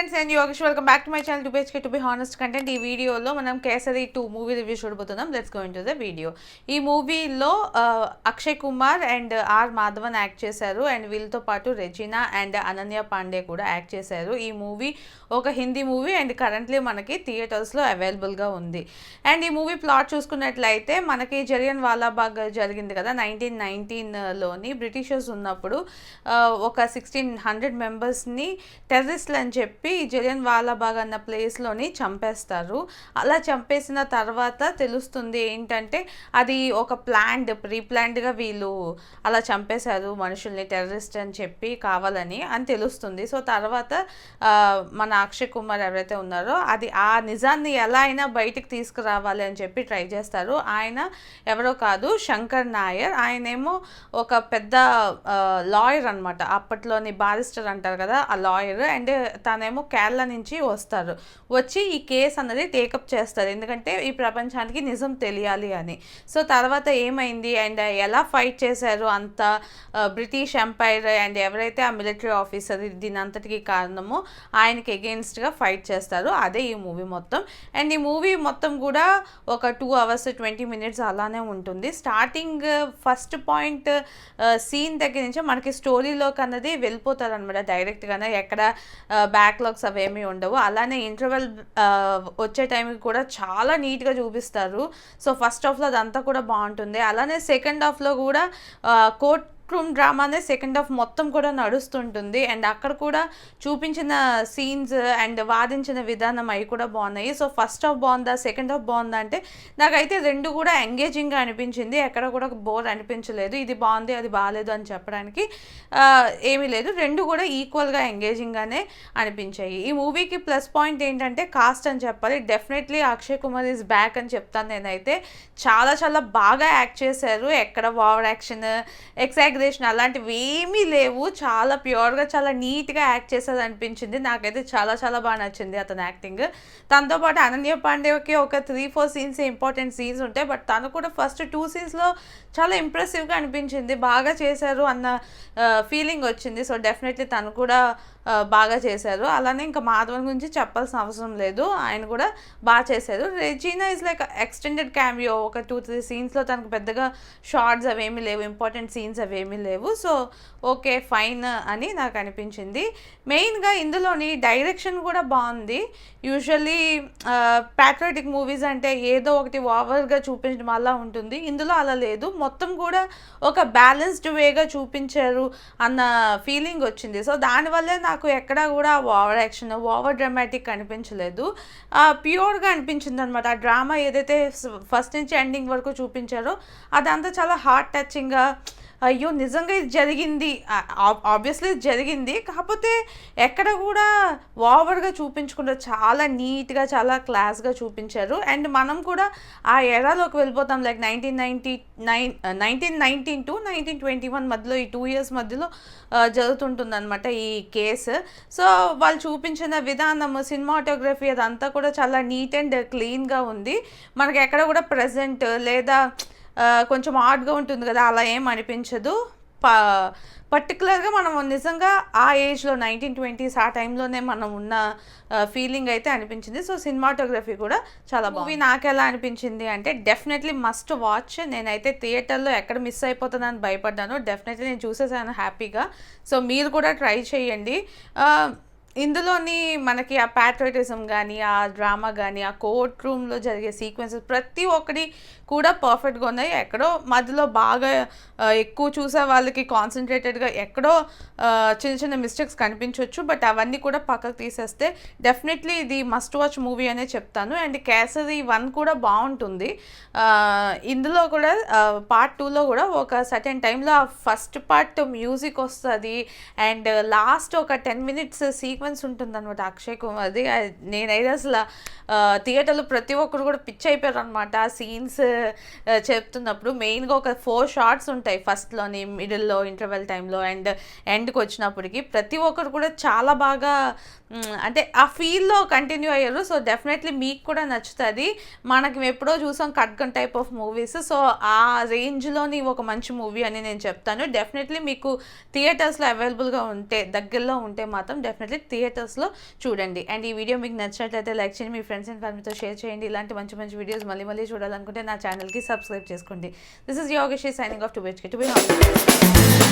Friends నేను Yogesh welcome back to my channel 2BHK to be honest content. ఈ వీడియోలో మనం కేసరి 2 మూవీ రివ్యూ చూడబోతున్నాం. Let's go into the video. ఈ మూవీలో Akshay Kumar and R Madhavan act చేశారు అండ్ వీళ్ళతో పాటు రెజినా అండ్ అనన్య పాండే కూడా యాక్ట్ చేశారు. ఈ మూవీ ఒక హిందీ మూవీ అండ్ కరెంట్లీ మనకి థియేటర్స్లో అవైలబుల్గా ఉంది. అండ్ ఈ మూవీ ప్లాట్ చూసుకున్నట్లయితే మనకి జలియన్ వాలాబాగ్ జరిగింది కదా 1919లోని. బ్రిటిషర్స్ ఉన్నప్పుడు ఒక 1600 మెంబర్స్ని టెర్రరిస్ట్లు అని చెప్పి జలియన్ వాలాబాగ్ అన్న ప్లేస్లోని చంపేస్తారు. అలా చంపేసిన తర్వాత తెలుస్తుంది ఏంటంటే అది ఒక ప్రీప్లాన్డ్గా వీళ్ళు అలా చంపేశారు మనుషుల్ని, టెర్రరిస్ట్ అని చెప్పి కావాలని అని తెలుస్తుంది. సో తర్వాత మన అక్షయ్ కుమార్ ఎవరైతే ఉన్నారో అది ఆ నిజాన్ని ఎలా అయినా బయటికి తీసుకురావాలి అని చెప్పి ట్రై చేస్తారు. ఆయన ఎవరో కాదు, శంకర్ నాయర్. ఆయనేమో ఒక పెద్ద లాయర్ అనమాట, అప్పట్లోని బారిస్టర్ అంటారు కదా ఆ లాయర్. అండ్ తనేమో కేరళ నుంచి వచ్చి ఈ కేసు అన్నది టేకప్ చేస్తారు, ఎందుకంటే ఈ ప్రపంచానికి నిజం తెలియాలి అని. సో తర్వాత ఏమైంది అండ్ ఎలా ఫైట్ చేశారు అంత బ్రిటిష్ ఎంపైర్ అండ్ ఎవరైతే ఆ మిలిటరీ ఆఫీసర్ దీని అంతటికి కారణమో ఆయనకి ఎగెయిన్స్ట్గా ఫైట్ చేస్తారు. అదే ఈ మూవీ మొత్తం. అండ్ ఈ మూవీ మొత్తం కూడా ఒక 2 hours 20 minutes అలానే ఉంటుంది. స్టార్టింగ్ ఫస్ట్ పాయింట్ సీన్ దగ్గర నుంచి మనకి స్టోరీలోకి అన్నది వెళ్ళిపోతారు అనమాట డైరెక్ట్గానే, ఎక్కడ బ్యాక్లాగ్స్ అవేమీ ఉండవు. అలానే ఇంటర్వెల్ వచ్చే టైంకి కూడా చాలా నీట్గా చూపిస్తారు. సో ఫస్ట్ హాఫ్లో అదంతా కూడా బాగుంటుంది. అలానే సెకండ్ హాఫ్లో కూడా కోర్ట్ రూమ్ డ్రామానే సెకండ్ హాఫ్ మొత్తం కూడా నడుస్తుంటుంది. అండ్ అక్కడ కూడా చూపించిన సీన్స్ అండ్ వాదించిన విధానం అవి కూడా బాగున్నాయి. సో ఫస్ట్ హాఫ్ బాగుందా సెకండ్ హాఫ్ బాగుందా అంటే నాకైతే రెండు కూడా ఎంగేజింగ్గా అనిపించింది. ఎక్కడ కూడా బోర్ అనిపించలేదు. ఇది బాగుంది అది బాగాలేదు అని చెప్పడానికి ఏమీ లేదు. రెండు కూడా ఈక్వల్గా ఎంగేజింగ్గానే అనిపించాయి. ఈ మూవీకి ప్లస్ పాయింట్ ఏంటంటే కాస్ట్ అని చెప్పాలి. Definitely Akshay Kumar is back అని చెప్తాను నేనైతే. చాలా చాలా బాగా యాక్ట్ చేశారు. ఎక్కడ ఓవర్ యాక్షన్, ఎగ్జాగ్రేషన్ అలాంటివి ఏమీ లేవు. చాలా ప్యూర్గా చాలా నీట్గా యాక్ట్ చేసేది అనిపించింది. నాకైతే చాలా చాలా బాగా నచ్చింది అతని యాక్టింగ్. తనతో పాటు అనన్య పాండేకి ఒక 3-4 సీన్స్ ఇంపార్టెంట్ సీన్స్ ఉంటాయి, బట్ తను కూడా ఫస్ట్ 2 scenesలో చాలా ఇంప్రెసివ్గా అనిపించింది. బాగా చేశారు అన్న ఫీలింగ్ వచ్చింది. సో డెఫినెట్లీ తను కూడా బాగా చేశారు. అలానే ఇంకా మాధవన్ గురించి చెప్పాల్సిన అవసరం లేదు, ఆయన కూడా బాగా చేశారు. Regina is like extended cameo. ఒక 2-3 సీన్స్లో తనకు పెద్దగా షార్ట్స్ అవేమీ లేవు, ఇంపార్టెంట్ సీన్స్ అవేమీ లేవు. సో ఓకే ఫైన్ అని నాకు అనిపించింది. మెయిన్గా ఇందులోని డైరెక్షన్ కూడా బాగుంది. యూజువల్లీ ప్యాట్రియాటిక్ మూవీస్ అంటే ఏదో ఒకటి ఓవర్గా చూపించడం అలా ఉంటుంది, ఇందులో అలా లేదు. మొత్తం కూడా ఒక బ్యాలెన్స్డ్ వేగా చూపించారు అన్న ఫీలింగ్ వచ్చింది. సో దానివల్లే నాకు ఎక్కడా కూడా ఓవర్ యాక్షన్, ఓవర్ డ్రామాటిక్ అనిపించలేదు, ప్యూర్గా అనిపించింది అనమాట. ఆ డ్రామా ఏదైతే ఫస్ట్ నుంచి ఎండింగ్ వరకు చూపించారో అదంతా చాలా హార్ట్ టచింగ్గా, అయ్యో నిజంగా ఇది జరిగింది, ఆబ్వియస్లీ ఇది జరిగింది, కాకపోతే ఎక్కడ కూడా ఓవర్గా చూపించకుండా చాలా నీట్గా చాలా క్లాస్గా చూపించారు. అండ్ మనం కూడా ఆ ఎరాలోకి వెళ్ళిపోతాం. లైక్ 1919 to 1921 మధ్యలో, ఈ 2 years మధ్యలో జరుగుతుంటుంది అనమాట ఈ కేసు. సో వాళ్ళు చూపించిన విధానం, సినిమాటోగ్రఫీ అదంతా కూడా చాలా నీట్ అండ్ క్లీన్గా ఉంది. మనకి ఎక్కడ కూడా ప్రెజెంట్ లేదా కొంచెం ఆడ్గా ఉంటుంది కదా, అలా ఏం అనిపించదు. పర్టికులర్గా మనం నిజంగా ఆ ఏజ్లో 1920s ఆ టైంలోనే మనం ఉన్న ఫీలింగ్ అయితే అనిపించింది. సో సినిమాటోగ్రఫీ కూడా చాలా బాగుంది. నాకు ఎలా అనిపించింది అంటే డెఫినెట్లీ మస్ట్ వాచ్. నేనైతే థియేటర్లో ఎక్కడ మిస్ అయిపోతుందని భయపడ్డాను. డెఫినెట్లీ నేను చూసేసాను హ్యాపీగా. సో మీరు కూడా ట్రై చేయండి. ఇందులోని మనకి ఆ ప్యాట్రియాటిజం కానీ, ఆ డ్రామా కానీ, ఆ కోర్ట్ రూమ్లో జరిగే సీక్వెన్సెస్ ప్రతి ఒక్కటి కూడా పర్ఫెక్ట్గా ఉన్నాయి. ఎక్కడో మధ్యలో బాగా ఎక్కువ చూసే వాళ్ళకి కాన్సన్ట్రేటెడ్గా ఎక్కడో చిన్న చిన్న మిస్టేక్స్ కనిపించవచ్చు, బట్ అవన్నీ కూడా పక్కకు తీసేస్తే డెఫినెట్లీ ఇది మస్ట్ వాచ్ మూవీ అనే చెప్తాను. అండ్ కేసరి 1 కూడా బాగుంటుంది. ఇందులో కూడా పార్ట్ 2లో కూడా ఒక సర్టెన్ టైంలో ఆ ఫస్ట్ పార్ట్ మ్యూజిక్ వస్తుంది అండ్ లాస్ట్ ఒక 10 minutes సీక్వెన్స్ ఉంటుంది అనమాట అక్షయ్ కుమార్ది. నేనైతే అసలు థియేటర్లో ప్రతి ఒక్కరు కూడా పిచ్ అయిపోయారు అనమాట. ఆ సీన్స్ చెప్తున్నప్పుడు మెయిన్గా ఒక 4 షార్ట్స్ ఉంటాయి ఫస్ట్లోని, మిడిల్లో, ఇంటర్వెల్ టైంలో అండ్ ఎండ్కి వచ్చినప్పటికి ప్రతి ఒక్కరు కూడా చాలా బాగా అంటే ఆ ఫీల్లో కంటిన్యూ అయ్యారు. సో డెఫినెట్లీ మీకు కూడా నచ్చుతుంది. మనకి ఎప్పుడో చూసాం ఖడ్గం టైప్ ఆఫ్ మూవీస్, సో ఆ రేంజ్లోని ఒక మంచి మూవీ అని నేను చెప్తాను. డెఫినెట్లీ మీకు థియేటర్స్లో అవైలబుల్గా ఉంటే, దగ్గరలో ఉంటే మాత్రం డెఫినెట్లీ థియేటర్స్లో చూడండి. అండ్ ఈ వీడియో మీకు నచ్చినట్లయితే లైక్ చేయండి, మీ ఫ్రెండ్స్ అండ్ ఫ్యామిలీతో షేర్ చేయండి. ఇలాంటి మంచి మంచి వీడియోస్ మళ్ళీ చూడాలనుకుంటే నా ఛానల్కి సబ్స్క్రైబ్ చేసుకోండి. This is Yogesh signing off to batch to be honest.